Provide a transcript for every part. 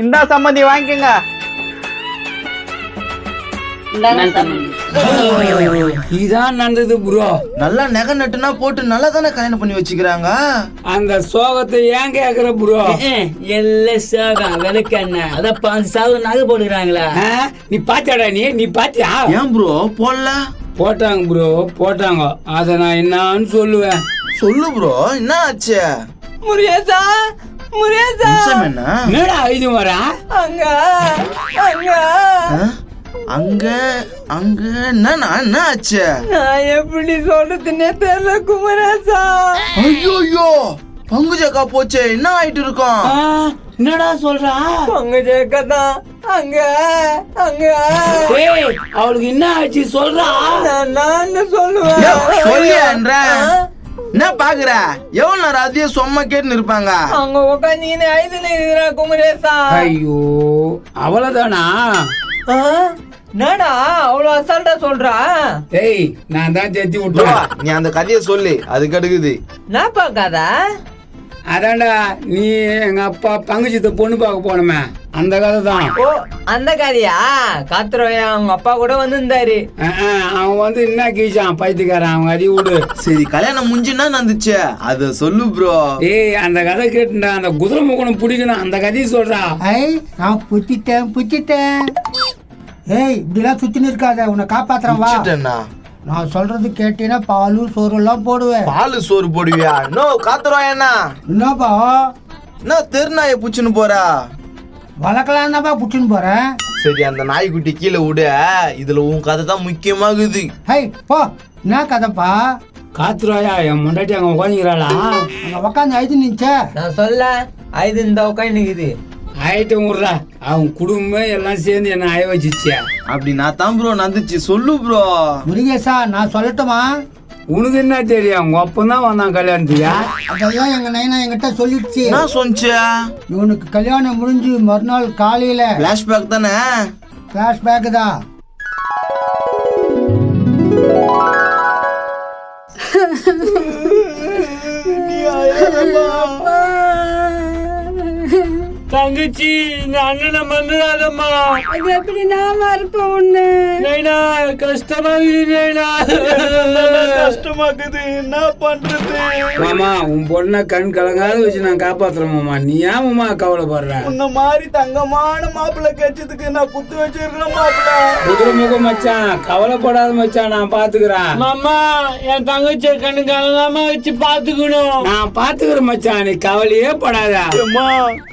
இந்தா சம்மந்தி வாங்கிக்கோங்க. இதான் நடந்தது ப்ரோ. நல்லா நகை நட்டுனா போட்டு நல்லா தானே கல்யாணம் பண்ணி வச்சுக்கிறாங்க. அந்த சோகத்தை ஏன் கேக்குற ப்ரோ? எல்லாம் சோகம் விளக்கண்ண அதான் 5,000 நகை போட்டுக்கிறாங்களா? நீ பாத்தியாடா? நீ பாத்தியா? ஏன் ப்ரோ போடல? போட்டாங்க ப்ரோ, போட்டாங்க. அத நான் என்னன்னு சொல்லுவேன். சொல்லு ப்ரோ, என்ன ஆச்சு? முருகேசா முருகேசா என்ன என்னடா இது வரா? அங்க அங்க அங்க அங்க என்ன ஆச்சு? நான் எப்படி சொல்றதுன்னே தெரியல குமரேசா. ஐயோ பங்குஜக்கா போச்சே, என்ன ஆயிட்டு இருக்கோம்? என்னடா சொல்றா? பங்குஜக்கா தான் அங்க அங்க. அவளுக்கு என்ன ஆச்சு சொல்றா? நான் சொல்லுவேன். சொல்லியன்ற என்ன பாக்குற? எவ்வளவு நேரம் அதையே சொம்ம கேட்டு இருப்பாங்க. அங்க உட்காந்து ஐதுல இருக்கிற குமரேசா. ஐயோ அவ்வளவுதானா? என்னடா அவ்வளவு அசால்ட்டா சொல்றா? ஏய் நான் தான் சேர்த்து விட்டேன். நீ அந்த கதையை சொல்லு, அது கெடுக்குது. நான் பாக்காத. அதான்டா நீ எங்க அப்பா பங்குச்சத்தை பொண்ணு பார்க்க போனமே அந்த கதை தான். ஓ அந்த கதையா? காத்துறவையா அவங்க அப்பா கூட வந்திருந்தாரு. அவன் வந்து என்ன கீச்சான் பைத்துக்காரன். அவன் அடி விடு. சரி கல்யாணம் முடிஞ்சுன்னா நடந்துச்சு அத சொல்லு ப்ரோ. ஏய் அந்த கதை கேட்டுடா. அந்த குதிரை முகனம் பிடிக்கணும். அந்த கதையை சொல்றா. நான் புச்சிட்டேன். ஏய் இப்படிலாம் சுத்தின்னு இருக்காத, உன்னை காப்பாத்துறேன் வா. நான் சொல்றது கேட்டீங்கன்னா பாலு சோறு எல்லாம் போடுவேன். பாலு சோறு போடுவியா? நோ காத்துறோம். என்னப்பா என்ன தெருநாய புச்சுன்னு போறா? வளர்க்கலாம் தான்ப்பா புச்சுன்னு போறேன். சரி அந்த நாய்க்குட்டி கீழே விடு. இதுல உன் கதை தான் முக்கியமாகுது. ஹை போ, என்ன கதைப்பா? காத்துருவாயா என் முண்டாட்டி அங்க உட்காந்துக்கிறாளா? அங்க உக்காந்து ஐது நிச்ச. நான் சொல்ல ஐது இந்த உட்காந்து நிக்குது. ஆயிட்டம் விடுறா. அவன் குடும்பம் எல்லாம் சேர்ந்து என்ன ஆய வச்சிச்சு. அப்படி நான் தான் ப்ரோ நடந்துச்சு. சொல்லு ப்ரோ. முருகேசா நான் சொல்லட்டுமா? உனக்கு என்ன தெரியும்? உங்க அப்பந்தான் வந்தான் கல்யாணத்துக்கு. அதெல்லாம் எங்க நைனா என்கிட்ட சொல்லிடுச்சு. என்ன சொன்னிச்சு? இவனுக்கு கல்யாணம் முடிஞ்சு மறுநாள் காலையில பிளாஷ்பேக் தானே? பிளாஷ்பேக் தான். தங்கச்சி இந்த அண்ணனை மறந்துடாதம்மா. அது எப்படி நான் மறப்பேன் உன்னை? நைனா கஷ்டமாக்குது. கஷ்டமாக்குது, என்ன பண்றது? மாமா உன் பொண்ணை கண் கலங்காத வச்சு நான் காப்பாத்துறேன் மாமா. நீ ஏன் மாமா கவலைப்படுற? உன்ன மாதிரி தங்கமான மாப்பிள்ளை கிடைச்சதுக்கு நான் குத்து வச்சிருக்கேன் மாப்பிள்ளை. குதிரை முகம் மச்சான், கவலைப்படாத மச்சான், நான் பாத்துக்கிறேன். மாமா என் தங்கச்சியை கண்ணு கலங்காம வச்சு பாத்துக்கணும். நான் பாத்துக்கிறேன் மச்சான், நீ கவலையே படாத.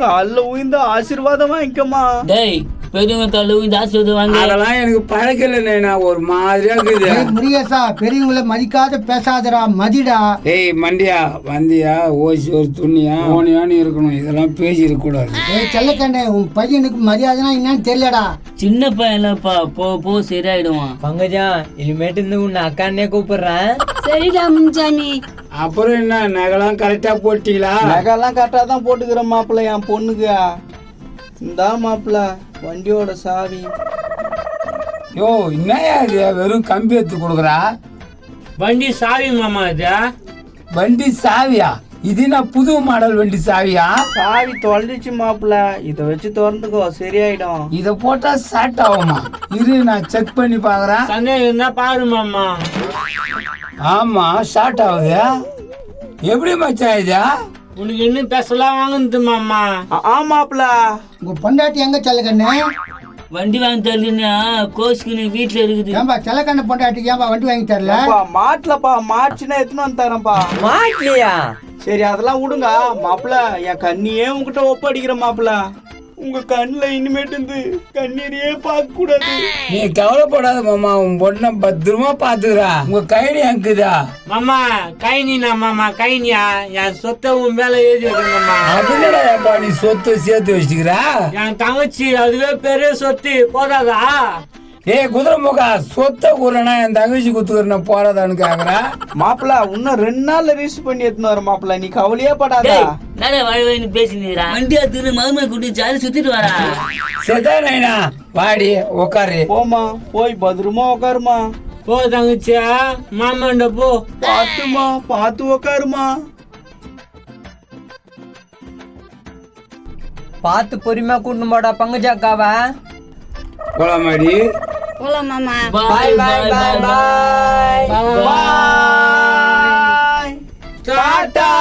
கால்ல உயிர்ந்த ஆசீர்வாதம் வாங்கிக்கமா. டேய் பெரியவங்க தள்ள இந்த ஆசீர்வாதம் வாங்க. அதெல்லாம் எனக்கு பழக்கல நைனா, ஒரு மாதிரியா இருக்குது. ஏய் முருகேசா, பெரியவங்களை மதிக்காத பேசாதடா, மதிடா. ஏய் மண்டியா வந்தியா ஓசி ஒரு துணியா ஓனியான்னு இருக்கணும். இதெல்லாம் பேசி இருக்க கூடாது. ஏய் செல்லக்கண்ணே, உன் பையனுக்கு மரியாதைனா என்னன்னு தெரியலடா. சின்ன பையன்லப்பா போ சரியாயிடுவான். பங்கஜா இனிமேட்டு இருந்து உன்னை அக்கானே கூப்பிடுறேன். சரிடா முன்சாமி. அப்புறம் என்ன நகைலாம் கரெக்டா போட்டீங்களா? நகைலாம் கரெக்டா தான் போட்டுக்கிற மாப்பிள்ள என் பொண்ணுக்கு. இந்தா மாப்பிள்ள வண்டியோட சாவி. யோ என்னையா இது வெறும் கம்பி எடுத்து கொடுக்குறா? வண்டி சாவி மாமா. இது வண்டி சாவியா? இது நான் புது மாடல் வண்டி சாவியா? சாவி தொலைஞ்சிச்சு மாப்பிள்ள, இத வச்சு திறந்துக்கோ சரியாயிடும். இத போட்டா ஸ்டார்ட் ஆகுமா? இரு நான் செக் பண்ணி பாக்குறேன். சந்தேகம் பாரு மாமா. ஆமா ஸ்டார்ட் ஆகுது. எப்படி மச்சான் இது? உனக்கு இன்னும் பேசலாம் வாங்குது மாமா. ஆமாப்ல. உங்க பொண்டாட்டி எங்க செல்லக்கண்ணே? வண்டி வாங்கி தரலன்னா கோஸ்க்கு வீட்டுல இருக்குது. ஏன்பா செல்லக்கண்ண பொண்டாட்டிக்கு ஏன்பா வண்டி வாங்கி தரல? மாட்டலப்பா, மாட்டுச்சுன்னா எத்தனை வந்து தரேன்ப்பா. மாட்டலையா? சரி அதெல்லாம் விடுங்க மாப்பிள்ள, என் கண்ணியே உங்ககிட்ட ஒப்படைக்கிற மாப்பிள்ள. உங்க கண்ணுல இனிமேட்டு இருந்து கண்ணீரையே பார்க்க கூடாது. நீ கவலைப்படாத மாமா, உன் பொண்ண பத்திரமா பாத்துக்கிறா. உங்க கைனி அங்குதா மாமா? கைனினா மாமா? கைனியா? என் சொத்தை உன் மேல எழுதி வைக்கணுமா? அப்படின்னா நீ சொத்தை சேர்த்து வச்சுக்கிறா? என் தங்கச்சி அதுவே பெரிய சொத்து போதாதா? ஏய் குதிரை முகா, சொத்தை கூறனா என் தங்கச்சி குத்துக்கிறன போறதான்னு கேக்குறா. மாப்பிள்ள இன்னும் 2 நாள்ல ரிஜிஸ்டர் பண்ணி எடுத்துன்னு வர மாப்பிள்ள, நீ கவலையே படாதா. நானே வாழ்வேன்னு பேசினீரா? வண்டி எடுத்துட்டு மருமை கூட்டி ஜாலி சுத்திட்டு வரா. சரிதா நைனா, வாடி உக்காரு. போமா, போய் பத்திரமா உக்காருமா. போ தங்கச்சியா, மாமாண்ட போ. பாத்துமா, பாத்து உக்காருமா. பார்த்து பொறுமையா கூட்டு போடா பங்குஜாக்காவ. போலாமாடி? போலாம் மாமா. பாய் பாய் பாய் பாய் பாய் டாடா.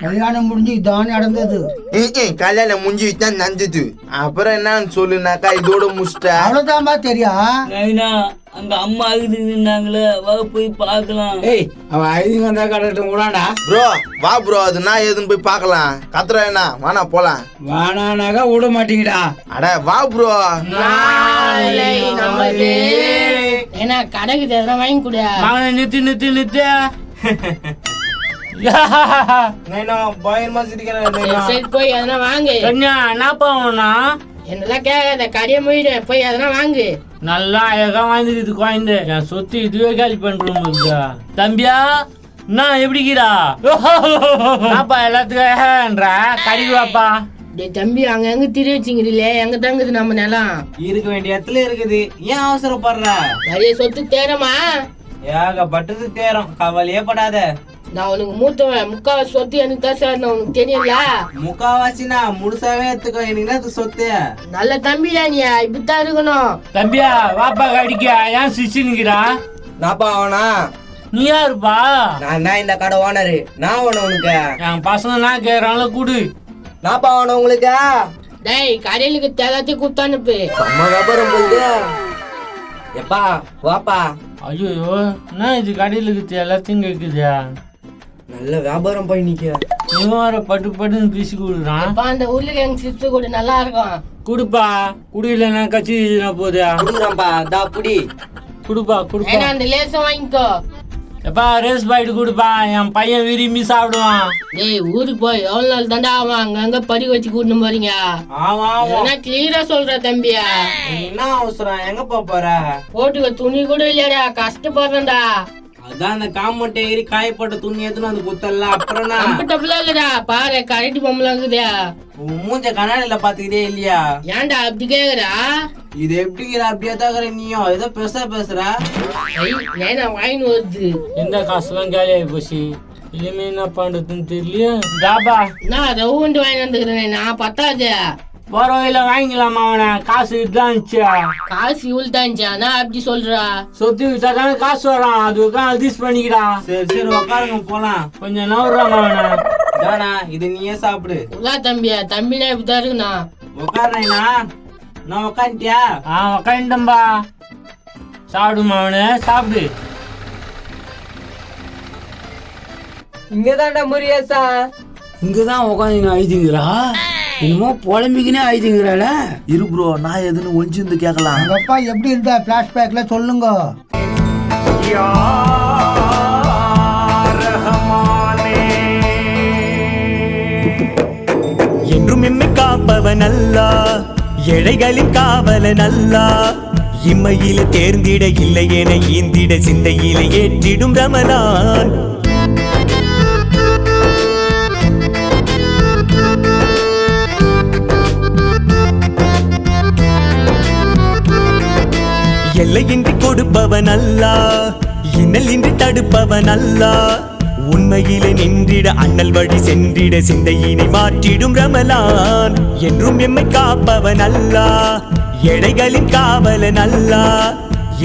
கல்யாணம் முடிஞ்சு இதானே நடந்தது. கல்யாணம் முடிஞ்சு தான் நடந்தது. அப்புறம் என்னன்னு சொல்லுனாக்கா இதோட முடிச்சிட்டா. அவ்வளவுதான்பா தெரியும். நைனா அங்க அம்மா அழுதுனாங்களே, வா போய் பார்க்கலாம். ஏய், அவன் ஐதிங்க வந்தா கடட்டும் கூடாண்டா. ப்ரோ வா ப்ரோ, அது நான் எதுன்னு போய் பார்க்கலாம். கத்துறா என்ன வானா போலாம். வானானாக்கா விட மாட்டீங்கடா. அட வா ப்ரோ. ஏன்னா கடைக்கு எதனா வாங்கி கொடு. மகனை நிறுத்து நைனா பயமா சிரிக்கிறேன். சரி போய் எதனா வாங்கு. கன்யா என்னப்பா வேணா? என்னெல்லாம் கேட்காத, கடையை மூடிடு, போய் எதனா வாங்கு. நல்லா அழகா வாழ்ந்துக்குது குழந்தை. என் சொத்து இதுவே காலி பண்றோம். தம்பியா என்ன எப்படிக்கிறா? என்னப்பா எல்லாத்துக்கும்ன்ற கடிக்கு வாப்பா. டேய் தம்பி, அங்க எங்க திரி வச்சுங்கிறீங்களே, எங்க தங்குது நம்ம நிலம்? இருக்க வேண்டிய இடத்துல இருக்குது, ஏன் அவசரப்படுற? நிறைய சொத்து தேரமா? ஏகப்பட்டது தேரும், கவலையே படாத. நான் உனக்கு மூத்தவன், முக்கால் சொத்து எனக்கு தான் சார், உனக்கு தெரியல. முக்காவாசினா முழுசாவே எடுத்துக்கோ, எனக்கு அது சொத்து. நல்ல தம்பிடா நீ, இப்படித்தான் இருக்கணும். தம்பியா வாப்பா கடிக்கா. ஏன் சிரிச்சுன்னுக்கிறா? நாப்பா அவனா? நீ யாருப்பா? நான் தான் இந்த கடை ஓனரு. நான் வேணும் உனக்கு. என் பசங்க நான் கேக்குறாங்கள கூடு. நாப்பா வேணும் உங்களுக்கு? டேய் கடையிலுக்கு எல்லாத்தையும் குத்தானுப்பு. அம்மா வியாபாரம் போகுது. எப்பா வாப்பா, ஐயோ என்ன இது கடையில் இருக்குது எல்லாத்தையும் கேக்குதா? நல்ல வியாபாரம் போய் நிக்க. இவன் வர பட்டு பட்டுன்னு பீசி கொடுக்குறான். அப்பா அந்த உருளைக்கிழங்கு சிப்ஸ் கூட நல்லா இருக்கும். குடுப்பா, குடியிலன்னா கட்சி போதா? குடுக்குறான்ப்பா, தா புடி. குடுப்பா குடுப்பா. ஏன்னா அந்த லேசம் வாங்கிக்கோ. எப்பா ரேஸ் பாயிட்டு கொடுப்பா, என் பையன் விரும்பி சாப்பிடுவான். டேய் ஊருக்கு போய் எவ்வளவு நாள் தாண்டா ஆகும், அங்கங்க படி வச்சு கூட்டின்னு போறீங்க? ஆமா ஏன்னா கிளியரா சொல்ற தம்பியா. என்ன அவசரம், எங்க போற? போட்டுக்க துணி கூட இல்லையாடா, கஷ்டப்படுறேன்டா. அதான் அந்த காம்பவுண்ட் ஏறி காயப்பட்ட துணி எடுத்துன்னு வந்து குத்தல. அப்புறம் கம்ஃபர்டபுளா இல்லடா, பாரு கரெக்ட் பொம்பளை இருக்குதா. மூஞ்ச கண்ணாடியில பாத்துக்கிட்டே இல்லையா? ஏன்டா அப்படி கேக்குறா? இது எப்படிங்கிற அப்படியே தாக்குற நீயும் ஏதோ பேசுற. ஏன்னா வாங்கின்னு வருது. எந்த காசுலாம் காலியாகி போச்சு. இனிமே என்ன பண்றதுன்னு தெரியல. ஜாபா நான் ரவுண்டு வாங்கி வந்துக்கிறேன், நான் பத்தாது. போற வழியில வாங்கிக்கலாமா? அவனை காசு இதுதான் காசு இவ்வளவு தான் நான் அப்படி சொல்றா. சொத்து வித்தாதானே காசு வரும், அதுக்காக அட்ஜஸ்ட் பண்ணிக்கிறா. சரி சரி உட்காருங்க போலாம். கொஞ்சம் நவுறாமா அவனை. தானா இது நீயே சாப்பிடு. உள்ளா தம்பியா, தம்பினா இப்படிதான் இருக்குண்ணா. உட்காருனா நான் உட்காந்துட்டியா? உக்காண்டம்பா. சாப்பிடுமா அவனை, சாப்பிடு. இங்கதான்டா முருகேசா. இங்கதான் உட்காந்து ஐதிங்கிறா. என்னமோ புலம்பிக்கினே ஐதிங்கிறாள. இரு ப்ரோ, நான் எதுன்னு ஒளிஞ்சிருந்து கேட்கலாம். எங்க அப்பா எப்படி இருந்தா பிளாஷ்பேக்ல சொல்லுங்க. என்றும் எம்மை காப்பவன் அல்லா, ஏழைகளின் காவலன் அல்லா. இம்மையில தேர்ந்திட இல்லை என ஈந்திட சிந்தையில ஏற்றிடும் ரமலான். எல்லையின்றி கொடுப்பவன் அல்லா, இன்னலின்றி தடுப்பவன் அல்லா. உண்மையிலே நின்றிட அண்ணல் வழி சென்றிட சிந்தையினை மாற்றிடும் ரமலான். என்றும் எம்மை காப்பவன் அல்லா, ஏழைகளின் காவலன் அல்லா.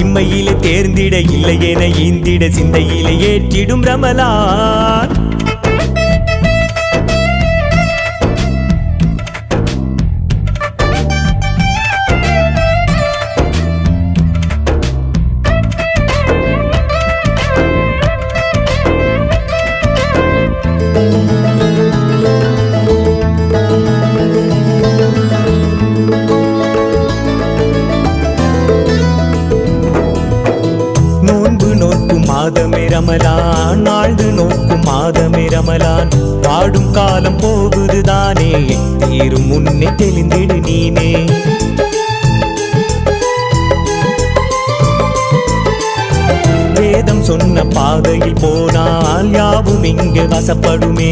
இம்மையிலே தேர்ந்திட இல்லை என ஈந்திட சிந்தையிலே ஏற்றிடும் ரமலான். மாதமே ரமலான், ஆழ்ந்து நோக்கும் மாதமே ரமலான். பாடும் காலம் போகுதுதானே, தீரும் முன்னே தெளிந்திடு நீனே. வேதம் சொன்ன பாதையில் போனால் யாவும் இங்கு வசப்படுமே.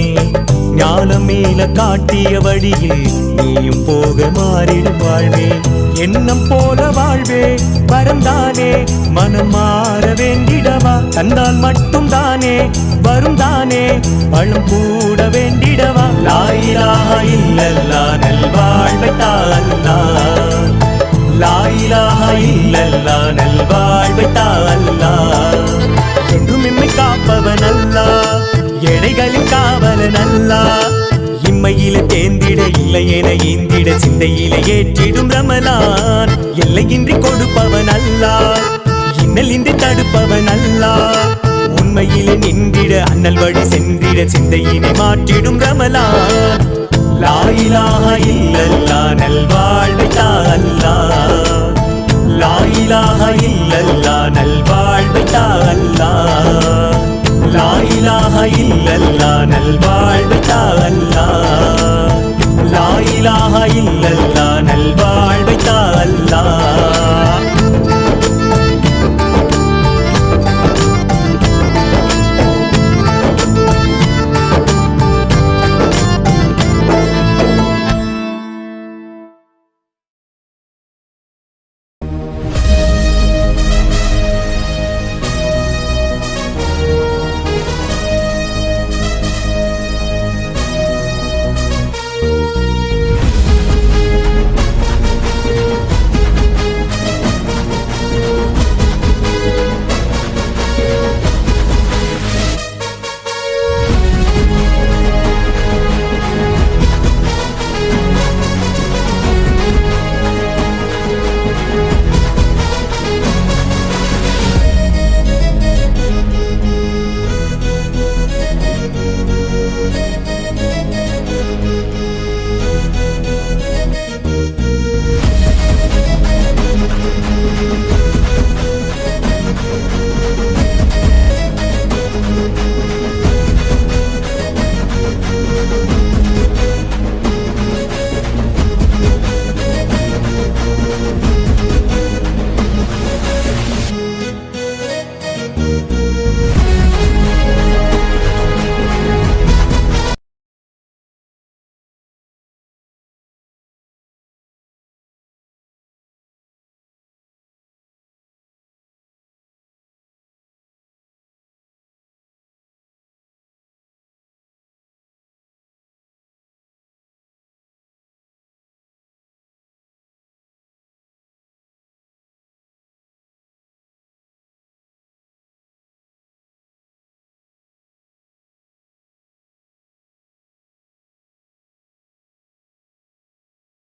ஞானம் மேல காட்டிய வழியில் நீயும் போக மாறிடும் வாழ்வே. எண்ணம் போல வாழ்வே வரந்தானே, மனம் மாற வேண்டிடவா. தந்தால் மட்டும் தானே வரும் தானே, பழம் கூட வேண்டிடவா. லா இலாஹா இல்லல்லாஹ் நல்வாழ்வை தா அல்லாஹ். லா இலாஹா இல்லல்லாஹ் நல்வாழ்வை தா அல்லாஹ். என்றும் எம்மை காப்பவன் அல்லாஹ், எடைகளின் காவலன் அல்லாஹ். இம்மையில தேர்ந்திட இல்லை என ஈந்திட சிந்தையில ஏற்றிடும் ரமலான். எல்லையின்றி கொடுப்பவன் அல்லாஹ், இன்னலின்றி தடுப்பவன் அல்லாஹ். உண்மையிலே நின்றிட அண்ணல் வழி சென்றிட சிந்தையினை மாற்றிடும் ரமலான். லா இலாஹா இல்லல்லாஹ் நல்வாழ்வை தா அல்லாஹ். லா இலாஹா இல்லல்லாஹ் நல்வாழ்வை தா அல்லாஹ். லா இலாஹா இல்லல்லாஹ் நல்வாழ்வை தா அல்லாஹ். லா இலாஹா இல்லல்லாஹ் நல்வாழ்வை தா அல்லாஹ்.